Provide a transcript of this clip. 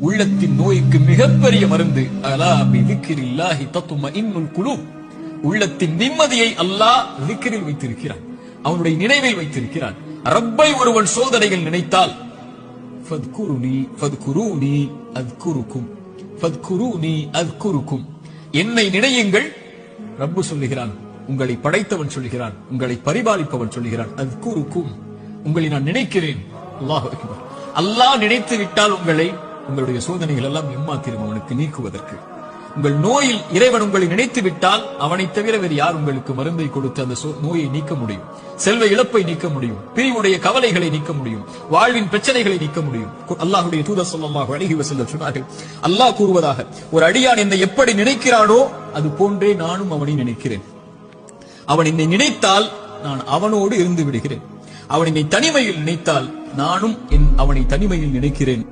உள்ளத்தின் நோய்க்கு மிகப்பெரிய மருந்து. அலா பிதிக்ரில்லாஹி தத்மஇன்னுல் குலூப். உள்ளத்தின் நிம்மதியை அல்லாஹ் திக்ரில் வைத்திருக்கிறான், அவனுடைய நினைவில் வைத்திருக்கிறான். ரப்பை ஒருவன் சோதனைகள் நினைத்தால் ஃபத்குருனி ஃபத்குரூனி அத்குருக்கும், ஃபத்குரூனி அத்குருக்கும், என்னை நினையுங்கள். ரப்பு சொல்லுகிறான், உங்களை படைத்தவன் சொல்லுகிறான், உங்களை பரிபாலிப்பவன் சொல்லுகிறான், அத்குருக்கும், உங்களை நான் நினைக்கிறேன். அல்லாஹ் அக்பர். அல்லாஹ் நினைத்து விட்டால் உங்களை, உங்களுடைய சோதனைகள் எல்லாம் எம்மாத்திரம் அவனுக்கு நீக்குவதற்கு. உங்கள் நோயில் இறைவன் உங்களை நினைத்து விட்டால் அவனை தவிர வேறு யார் உங்களுக்கு மருந்தை கொடுத்து அந்த நோயை நீக்க முடியும்? செல்வ இழப்பை நீக்க முடியும், பிரிவுடைய கவலைகளை நீக்க முடியும், வாழ்வின் பிரச்சனைகளை நீக்க முடியும். அல்லாஹ்வுடைய தூதர் ஸல்லல்லாஹு அலைஹி வஸல்லம் சொன்னார்கள், அல்லாஹ் கூறுவதாக, ஒரு அடியான் என்னை எப்படி நினைக்கிறானோ அது போன்றே நானும் அவனை நினைக்கிறேன். அவன் என்னை நினைத்தால் நான் அவனோடு இருந்து விடுகிறேன். அவன் என்னை தனிமையில் நினைத்தால் நானும் அவனை தனிமையில் நினைக்கிறேன்.